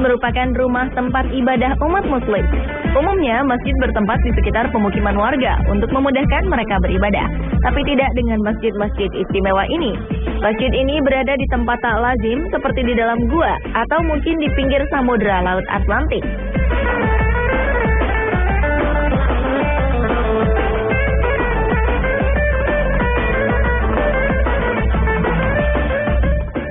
merupakan rumah tempat ibadah umat muslim. Umumnya, masjid bertempat di sekitar pemukiman warga untuk memudahkan mereka beribadah. Tapi tidak dengan masjid-masjid istimewa ini. Masjid ini berada di tempat tak lazim seperti di dalam gua atau mungkin di pinggir samudera Laut Atlantik.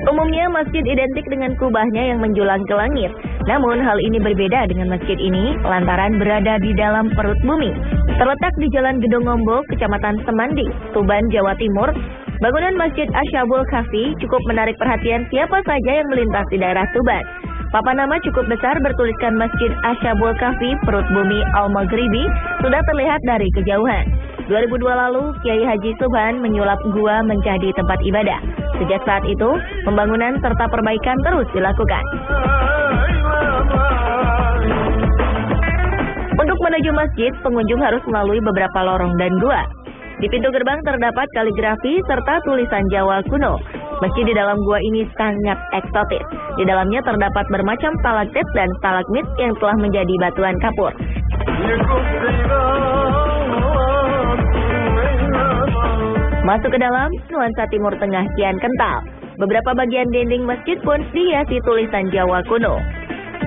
Umumnya masjid identik dengan kubahnya yang menjulang ke langit. Namun hal ini berbeda dengan masjid ini lantaran berada di dalam perut bumi. Terletak di Jalan Gedongombo, Kecamatan Semanding, Tuban, Jawa Timur, bangunan Masjid Ashabul Kahfi cukup menarik perhatian siapa saja yang melintas di daerah Tuban. Papan nama cukup besar bertuliskan Masjid Ashabul Kahfi Perut Bumi Al-Maghribi sudah terlihat dari kejauhan. 2002 lalu, Kiai Haji Subhan menyulap gua menjadi tempat ibadah. Sejak saat itu, pembangunan serta perbaikan terus dilakukan. Untuk menuju masjid, pengunjung harus melalui beberapa lorong dan gua. Di pintu gerbang terdapat kaligrafi serta tulisan Jawa kuno. Masjid di dalam gua ini sangat eksotis. Di dalamnya terdapat bermacam stalaktit dan stalagmit yang telah menjadi batuan kapur. Masuk ke dalam, nuansa Timur Tengah kian kental. Beberapa bagian dinding masjid pun dihiasi tulisan Jawa kuno.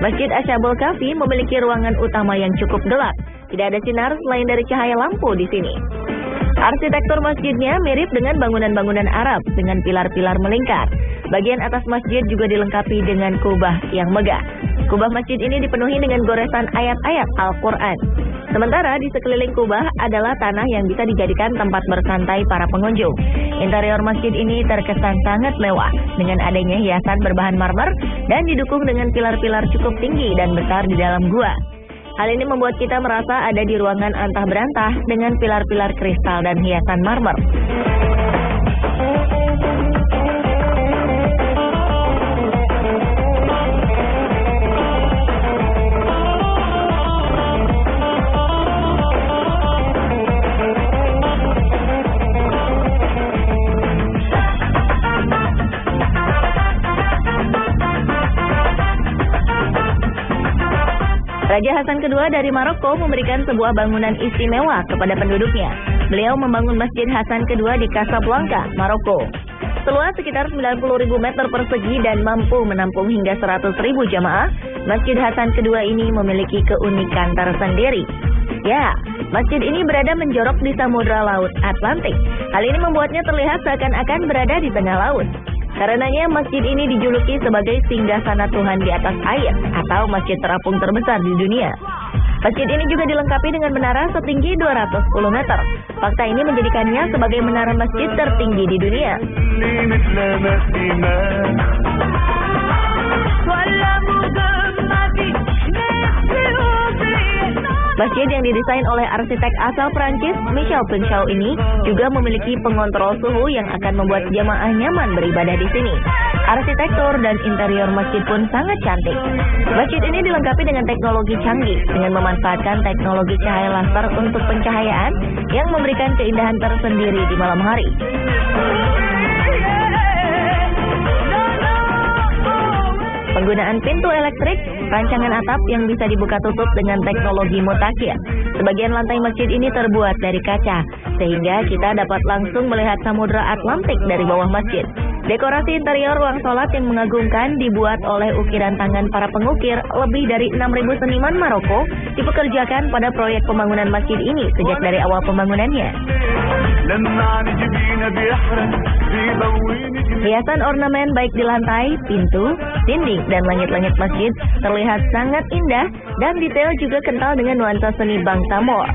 Masjid Ashabul Kahfi memiliki ruangan utama yang cukup gelap. Tidak ada sinar selain dari cahaya lampu di sini. Arsitektur masjidnya mirip dengan bangunan-bangunan Arab dengan pilar-pilar melingkar. Bagian atas masjid juga dilengkapi dengan kubah yang megah. Kubah masjid ini dipenuhi dengan goresan ayat-ayat Al-Quran. Sementara di sekeliling kubah adalah tanah yang bisa dijadikan tempat bersantai para pengunjung. Interior masjid ini terkesan sangat mewah dengan adanya hiasan berbahan marmer dan didukung dengan pilar-pilar cukup tinggi dan besar di dalam gua. Hal ini membuat kita merasa ada di ruangan antah berantah dengan pilar-pilar kristal dan hiasan marmer. Raja Hasan II dari Maroko memberikan sebuah bangunan istimewa kepada penduduknya. Beliau membangun Masjid Hasan II di Casablanca, Maroko. Seluas sekitar 90.000 meter persegi dan mampu menampung hingga 100.000 jamaah, Masjid Hasan II ini memiliki keunikan tersendiri. Ya, masjid ini berada menjorok di samudera Laut Atlantik. Hal ini membuatnya terlihat seakan-akan berada di tengah laut. Karenanya masjid ini dijuluki sebagai singgasana Tuhan di atas air atau masjid terapung terbesar di dunia. Masjid ini juga dilengkapi dengan menara setinggi 210 meter. Fakta ini menjadikannya sebagai menara masjid tertinggi di dunia. Masjid yang didesain oleh arsitek asal Prancis, Michel Punchau ini juga memiliki pengontrol suhu yang akan membuat jamaah nyaman beribadah di sini. Arsitektur dan interior masjid pun sangat cantik. Masjid ini dilengkapi dengan teknologi canggih dengan memanfaatkan teknologi cahaya laser untuk pencahayaan yang memberikan keindahan tersendiri di malam hari. Penggunaan pintu elektrik, rancangan atap yang bisa dibuka tutup dengan teknologi mutakhir. Sebagian lantai masjid ini terbuat dari kaca, sehingga kita dapat langsung melihat samudera Atlantik dari bawah masjid. Dekorasi interior ruang sholat yang mengagumkan dibuat oleh ukiran tangan para pengukir lebih dari 6.000 seniman Maroko dipekerjakan pada proyek pembangunan masjid ini sejak dari awal pembangunannya. Hiasan ornamen baik di lantai, pintu, dinding, dan langit-langit masjid terlihat sangat indah dan detail juga kental dengan nuansa seni Bangsamoro.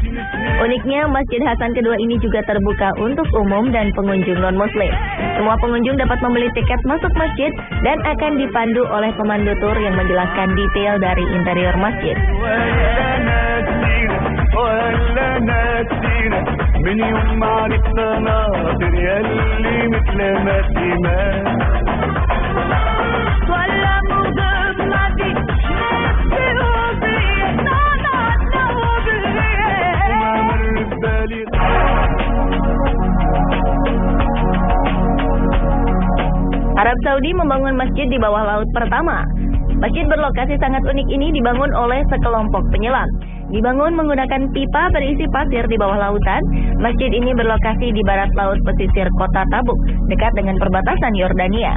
Uniknya, Masjid Hasan II ini juga terbuka untuk umum dan pengunjung non-muslim. Semua pengunjung dapat membeli tiket masuk masjid dan akan dipandu oleh pemandu tur yang menjelaskan detail dari interior masjid. Arab Saudi membangun masjid di bawah laut pertama. Masjid berlokasi sangat unik ini dibangun oleh sekelompok penyelam. Dibangun menggunakan pipa berisi pasir di bawah lautan, masjid ini berlokasi di barat laut pesisir kota Tabuk, dekat dengan perbatasan Yordania.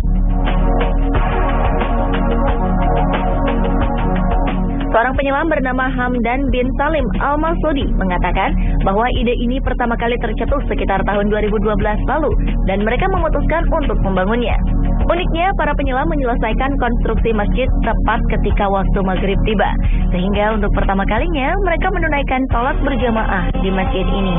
Seorang penyelam bernama Hamdan bin Salim Al-Masudi mengatakan bahwa ide ini pertama kali tercetus sekitar tahun 2012 lalu dan mereka memutuskan untuk membangunnya. Uniknya, para penyelam menyelesaikan konstruksi masjid tepat ketika waktu maghrib tiba, sehingga untuk pertama kalinya mereka menunaikan sholat berjamaah di masjid ini.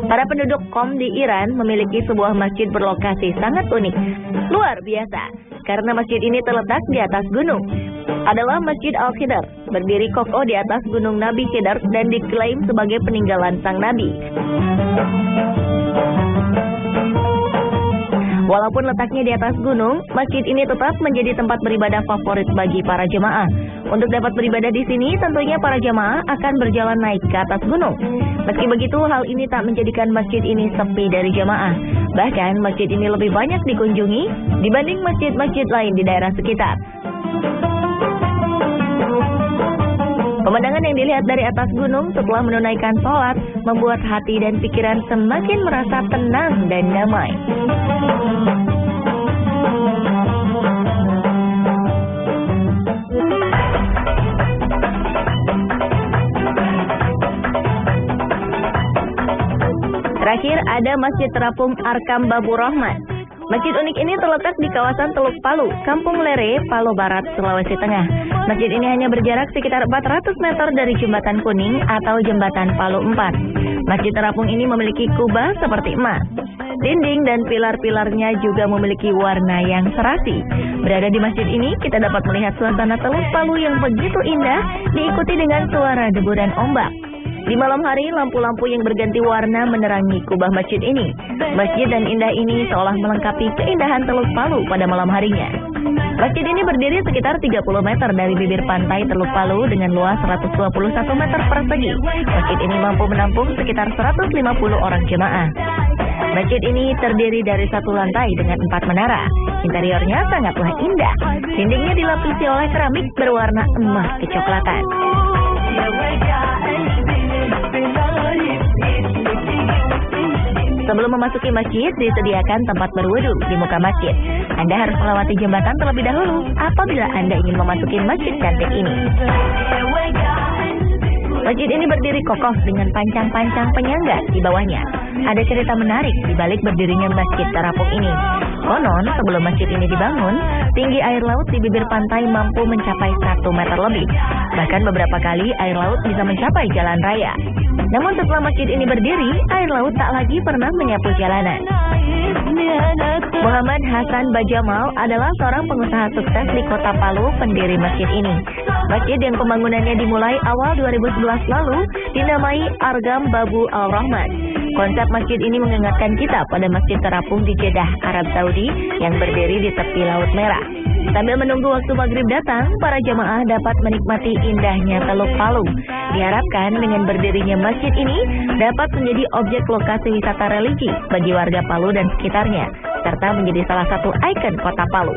Para penduduk Qom di Iran memiliki sebuah masjid berlokasi sangat unik, luar biasa, karena masjid ini terletak di atas gunung. Adalah Masjid Al-Khidr, berdiri kokoh di atas gunung Nabi Khidr dan diklaim sebagai peninggalan sang Nabi. Walaupun letaknya di atas gunung, masjid ini tetap menjadi tempat beribadah favorit bagi para jemaah. Untuk dapat beribadah di sini, tentunya para jemaah akan berjalan naik ke atas gunung. Meski begitu, hal ini tak menjadikan masjid ini sepi dari jemaah. Bahkan, masjid ini lebih banyak dikunjungi dibanding masjid-masjid lain di daerah sekitar. Pemandangan yang dilihat dari atas gunung setelah menunaikan sholat membuat hati dan pikiran semakin merasa tenang dan damai. Terakhir ada Masjid Terapung Arkam Babu Rahman. Masjid unik ini terletak di kawasan Teluk Palu, Kampung Lere, Palu Barat, Sulawesi Tengah. Masjid ini hanya berjarak sekitar 400 meter dari Jembatan Kuning atau Jembatan Palu 4. Masjid Terapung ini memiliki kubah seperti emas. Dinding dan pilar-pilarnya juga memiliki warna yang serasi. Berada di masjid ini, kita dapat melihat suasana Teluk Palu yang begitu indah, diikuti dengan suara deburan ombak. Di malam hari, lampu-lampu yang berganti warna menerangi kubah masjid ini. Masjid dan indah ini seolah melengkapi keindahan Teluk Palu pada malam harinya. Masjid ini berdiri sekitar 30 meter dari bibir pantai Teluk Palu dengan luas 121 meter persegi. Masjid ini mampu menampung sekitar 150 orang jemaah. Masjid ini terdiri dari satu lantai dengan 4 menara. Interiornya sangatlah indah. Dindingnya dilapisi oleh keramik berwarna emas kecoklatan. Sebelum memasuki masjid, disediakan tempat berwudu di muka masjid. Anda harus melewati jembatan terlebih dahulu apabila Anda ingin memasuki masjid cantik ini. Masjid ini berdiri kokoh dengan pancang-pancang penyangga di bawahnya. Ada cerita menarik di balik berdirinya Masjid Terapung ini. Konon, sebelum masjid ini dibangun, tinggi air laut di bibir pantai mampu mencapai 1 meter lebih. Bahkan beberapa kali air laut bisa mencapai jalan raya. Namun setelah masjid ini berdiri, air laut tak lagi pernah menyapu jalanan. Muhammad Hasan Bajamal adalah seorang pengusaha sukses di kota Palu, pendiri masjid ini. Masjid yang pembangunannya dimulai awal 2011 lalu dinamai Arkam Babu Al-Rahman. Konsep masjid ini mengingatkan kita pada Masjid Terapung di Jeddah, Arab Saudi yang berdiri di tepi Laut Merah. Sambil menunggu waktu maghrib datang, para jamaah dapat menikmati indahnya Teluk Palu. Diharapkan dengan berdirinya masjid ini dapat menjadi objek lokasi wisata religi bagi warga Palu dan sekitarnya, serta menjadi salah satu ikon kota Palu.